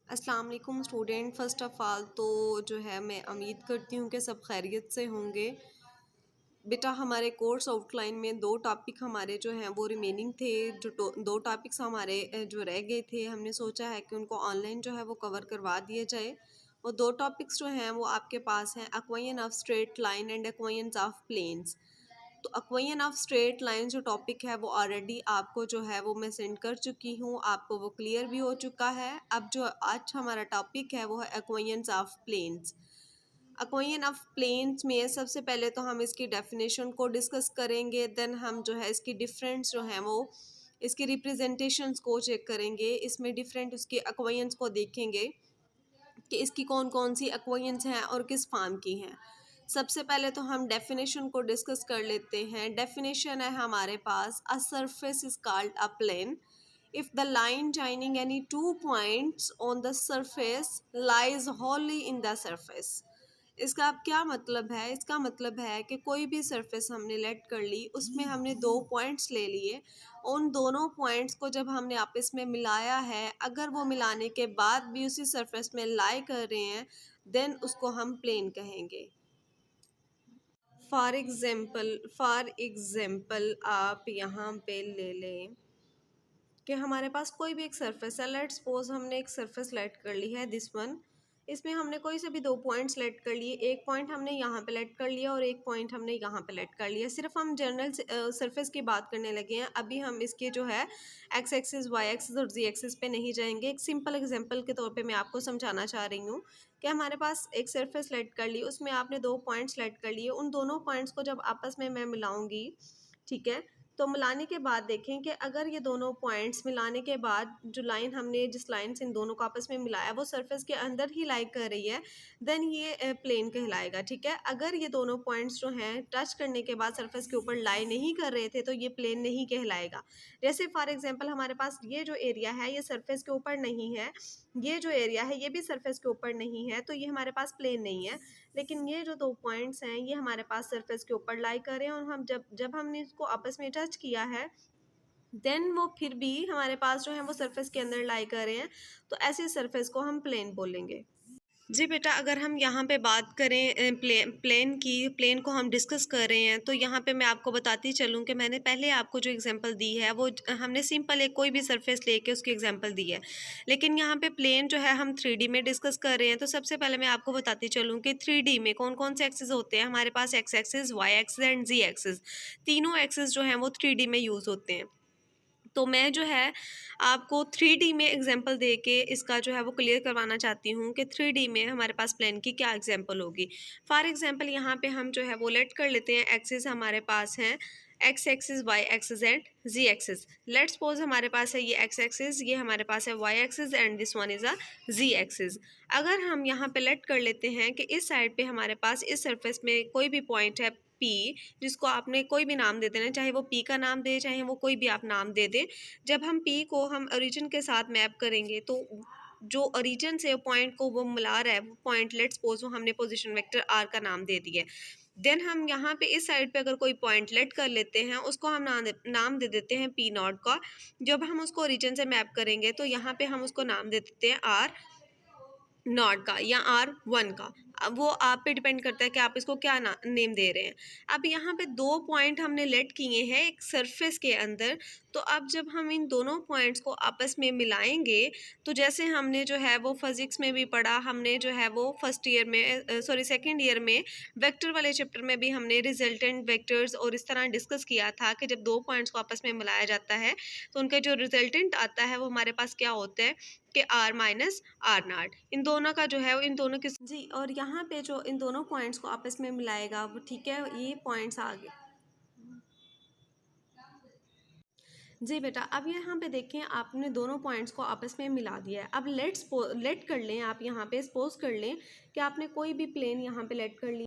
अस्सलाम वालेकुम student. First of all तो जो है मैं उम्मीद करती हूँ कि सब खैरियत से होंगे। बेटा हमारे कोर्स आउटलाइन में दो टॉपिक हमारे जो हैं वो रिमेनिंग थे। जो दो टॉपिक्स हमारे जो रह गए थे, हमने सोचा है कि उनको ऑनलाइन जो है वो कवर करवा दिया जाए। वो दो टॉपिक्स जो हैं वो आपके पास हैं, equation of straight line and equation of planes. तो एक्वेशन ऑफ स्ट्रेट लाइन जो टॉपिक है वो ऑलरेडी आपको जो है वो मैं सेंड कर चुकी हूँ, आपको वो क्लियर भी हो चुका है। अब जो आज हमारा टॉपिक है वो है equation of planes. Equation of planes में सबसे पहले तो हम इसकी डेफिनेशन को डिस्कस करेंगे, देन हम जो है इसकी डिफरेंस जो है वो इसकी रिप्रेजेंटेशंस को चेक करेंगे, इसमें डिफरेंट उसके एक्वेशंस को देखेंगे कि इसकी कौन कौन सी एक्वेशंस हैं और किस फॉर्म की हैं। सबसे पहले तो हम डेफिनेशन को डिस्कस कर लेते हैं। डेफिनेशन है हमारे पास, a surface is called a plane if the line joining any two points on the surface lies wholly in the surface। इसका अब क्या मतलब है? इसका मतलब है कि कोई भी सरफेस हमने लेट कर ली, उसमें हमने दो पॉइंट्स ले लिए, उन दोनों पॉइंट्स को जब हमने आपस में मिलाया है, अगर वो मिलाने के बाद भी उसी सरफेस में लाई कर रहे हैं, देन उसको हम प्लेन कहेंगे। फॉर एग्ज़ाम्पल आप यहाँ पे ले लें कि हमारे पास कोई भी एक सरफेस है। लेट्स सपोज हमने एक सरफेस लेट कर ली है, दिस वन। इसमें हमने कोई से भी दो पॉइंट्स लेट कर लिए, एक पॉइंट हमने यहाँ पे लेट कर लिया और एक पॉइंट हमने यहाँ पे लेट कर लिया। सिर्फ हम जनरल सरफेस की बात करने लगे हैं, अभी हम इसके जो है एक्स एक्सिस, वाई एक्सिस और जी एक्सिस पे नहीं जाएंगे। एक सिंपल एग्जांपल के तौर पे मैं आपको समझाना चाह रही हूँ कि हमारे पास एक सरफेस लेट कर ली, उसमें आपने दो पॉइंट्स लेट कर लिए, उन दोनों पॉइंट्स को जब आपस में मैं मिलाऊंगी, ठीक है, तो मिलाने के बाद देखें कि अगर ये दोनों पॉइंट्स मिलाने के बाद जो लाइन हमने जिस लाइन से इन दोनों को आपस में मिलाया वो सरफेस के अंदर ही लाई कर रही है, देन ये प्लेन कहलाएगा। ठीक है, अगर ये दोनों पॉइंट्स जो हैं टच करने के बाद सरफेस के ऊपर लाई नहीं कर रहे थे तो ये प्लेन नहीं कहलाएगा। जैसे फॉर एग्जांपल हमारे पास ये जो एरिया है ये सरफेस के ऊपर नहीं है, ये जो एरिया है ये भी सरफेस के ऊपर नहीं है, तो ये हमारे पास प्लेन नहीं है। लेकिन ये जो दो पॉइंट्स हैं ये हमारे पास सरफेस के ऊपर लाई कर रहे हैं, और हम जब जब हमने इसको आपस में टच किया है, देन वो फिर भी हमारे पास जो है वो सरफेस के अंदर लाई कर रहे हैं, तो ऐसे सरफेस को हम प्लेन बोलेंगे। जी बेटा, अगर हम यहाँ पे बात करें प्लेन की, प्लेन को हम डिस्कस कर रहे हैं, तो यहाँ पे मैं आपको बताती चलूँ कि मैंने पहले आपको जो एग्जांपल दी है वो हमने सिंपल एक कोई भी सरफेस लेके उसकी एग्जांपल दी है। लेकिन यहाँ पे प्लेन जो है हम 3D में डिस्कस कर रहे हैं, तो सबसे पहले मैं आपको बताती चलूँ कि 3D में कौन कौन से एक्सिस होते हैं। हमारे पास X axis, Y axis and Z axis, तीनों एक्सिस जो हैं वो 3D में यूज़ होते हैं। तो मैं जो है आपको 3D में एग्जांपल दे के इसका जो है वो क्लियर करवाना चाहती हूँ कि 3D में हमारे पास प्लेन की क्या एग्जांपल होगी। फॉर एग्जांपल यहाँ पे हम जो है वो लेट कर लेते हैं, एक्सिस हमारे पास हैं X axis, Y axis and Z axis. Let's suppose हमारे पास है ये एक्स एक्सिस, ये हमारे पास है Y axis and this one is a Z axis. अगर हम यहाँ पे लेट कर लेते हैं कि इस साइड पे हमारे पास इस सरफेस में कोई भी पॉइंट है पी, जिसको आपने कोई भी नाम दे देना, चाहे वो पी का नाम दे, चाहे वो कोई भी आप नाम दे दें। जब हम पी को हम ओरिजिन के साथ मैप करेंगे तो जो ओरिजिन से पॉइंट को वो मिला रहा है वो पॉइंट, लेट्स सपोज वो हमने पोजीशन वेक्टर आर का नाम दे दिया है। देन हम यहाँ पे इस साइड पे अगर कोई पॉइंट लेट कर लेते हैं, उसको हम नाम दे देते हैं पी नॉट का। जब हम उसको ओरिजिन से मैप करेंगे तो यहाँ पे हम उसको नाम दे देते हैं आर नॉट का या R1 का। अब वो आप पे डिपेंड करता है कि आप इसको क्या नेम दे रहे हैं। अब यहाँ पे दो पॉइंट हमने लेट किए हैं एक सरफेस के अंदर, तो अब जब हम इन दोनों पॉइंट्स को आपस में मिलाएंगे, तो जैसे हमने जो है वो फिजिक्स में भी पढ़ा, हमने जो है वो फर्स्ट ईयर में सेकेंड ईयर में वेक्टर वाले चैप्टर में भी हमने रिजल्टेंट वेक्टर्स और इस तरह डिस्कस किया था कि जब दो पॉइंट्स को आपस में मिलाया जाता है तो उनका जो रिजल्टेंट आता है वो हमारे पास क्या होता है कि R माइनस आर नाट। इन दोनों का जो है वो इन दोनों की जी, और यहाँ पे जो इन दोनों पॉइंट्स को आपस में मिलाएगा वो, ठीक है, ये पॉइंट्स आ गए। जी बेटा, अब यहाँ पे देखें आपने दोनों पॉइंट्स को आपस में मिला दिया है। अब लेट कर लें, आप यहाँ पे सपोज कर लें कि आपने कोई भी प्लेन यहाँ पे लेट कर लिया।